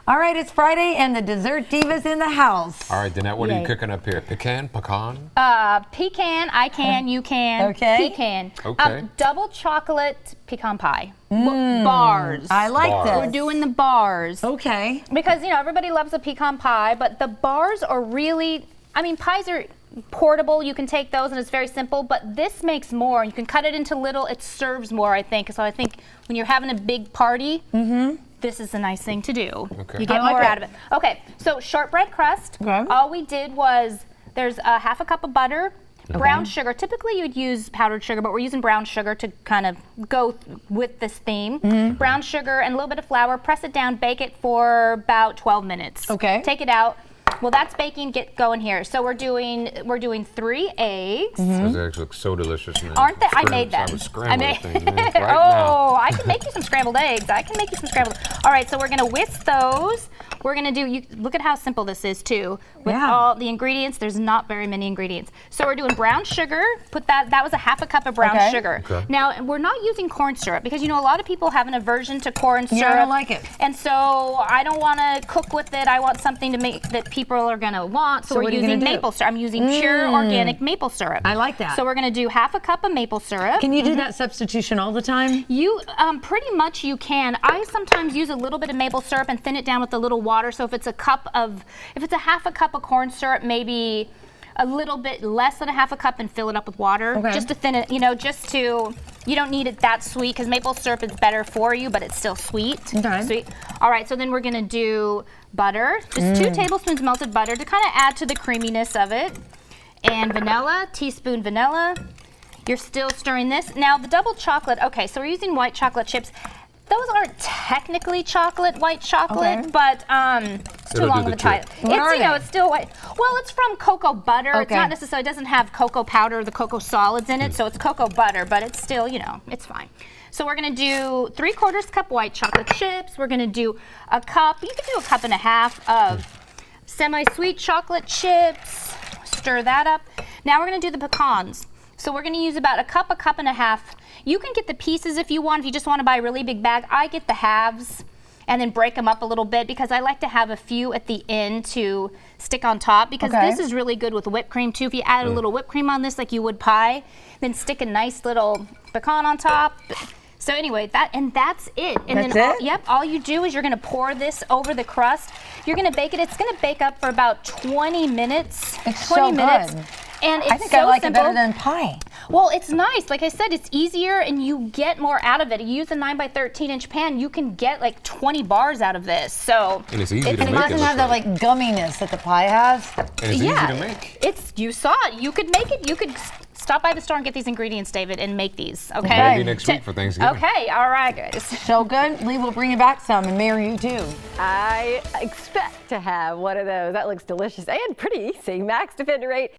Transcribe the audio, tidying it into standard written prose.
All right, it's Friday and the dessert diva's in the house. All right, Danette, what are you cooking up here? Pecan? Pecan, I can, you can. Okay. Pecan. Okay. Double chocolate pecan pie. Bars. I like this. We're doing the bars. Okay. Because, you know, everybody loves a pecan pie, but the bars are really, I mean, pies are portable. You can take those and it's very simple, but this makes more. You can cut it into little, it serves more, I think. So I think when you're having a big party, this is a nice thing to do. Okay. You get more out of it. Okay, so shortbread crust. Okay. All we did was, there's a half a cup of butter, brown sugar. Typically you'd use powdered sugar, but we're using brown sugar to kind of go with this theme. Brown sugar and a little bit of flour, press it down, bake it for about 12 minutes. Okay. Take it out. Well, that's baking. Get going here. So we're doing 3 eggs. Those eggs look so delicious, man. Aren't they? I made them. I would scramble those things, man, right oh, I can make you some scrambled eggs. I can make you some scrambled. All right, so we're gonna whisk those. We're gonna do. Look at how simple this is too. With all the ingredients, there's not very many ingredients. So we're doing brown sugar. Put that. That was a half a cup of brown sugar. Okay. Now we're not using corn syrup because you know a lot of people have an aversion to corn syrup. Yeah, I don't like it. And so I don't want to cook with it. I want something to make that people are gonna want. So we're using maple syrup. I'm using pure organic maple syrup. I like that. So we're gonna do half a cup of maple syrup. Can you do that substitution all the time? You pretty much you can. I sometimes use a little bit of maple syrup and thin it down with a little water. So if it's a half a cup of corn syrup, maybe a little bit less than a half a cup and fill it up with water. Just to thin it, you know, you don't need it that sweet because maple syrup is better for you, but it's still sweet. Sweet. All right, so then we're gonna do butter, just 2 tablespoons melted butter to kind of add to the creaminess of it. And vanilla, teaspoon vanilla. You're still stirring this. Now the double chocolate, okay, so we're using white chocolate chips. Those aren't technically white chocolate, but it's too long of a title. It's still white. Well, it's from cocoa butter. It's not necessarily, it doesn't have cocoa powder, the cocoa solids in it, so it's cocoa butter, but it's still, you know, it's fine. So we're gonna do 3/4 cup white chocolate chips. We're gonna do a cup, you can do a cup and a half of semi-sweet chocolate chips. Stir that up. Now we're gonna do the pecans. So we're gonna use about a cup and a half. You can get the pieces if you want, if you just wanna buy a really big bag. I get the halves and then break them up a little bit because I like to have a few at the end to stick on top because this is really good with whipped cream too. If you add a little whipped cream on this like you would pie, then stick a nice little pecan on top. So anyway, that's it. And then all you do is you're gonna pour this over the crust. You're gonna bake it. It's gonna bake up for about 20 minutes. It's 20 minutes. Good. And it's I think I like simple. it better than pie. Well, it's nice. Like I said, it's easier and you get more out of it. You use a 9 by 13 inch pan, you can get like 20 bars out of this. So and it's easy to make. It doesn't have that like gumminess that the pie has. And it's easy to make. You saw it. You could make it. You could stop by the store and get these ingredients, David, and make these. Okay. Maybe next week for Thanksgiving. Okay. All right, guys. So good. Lee will bring you back some, and Mary, you too. I expect to have one of those. That looks delicious and pretty easy. Max Defender 8.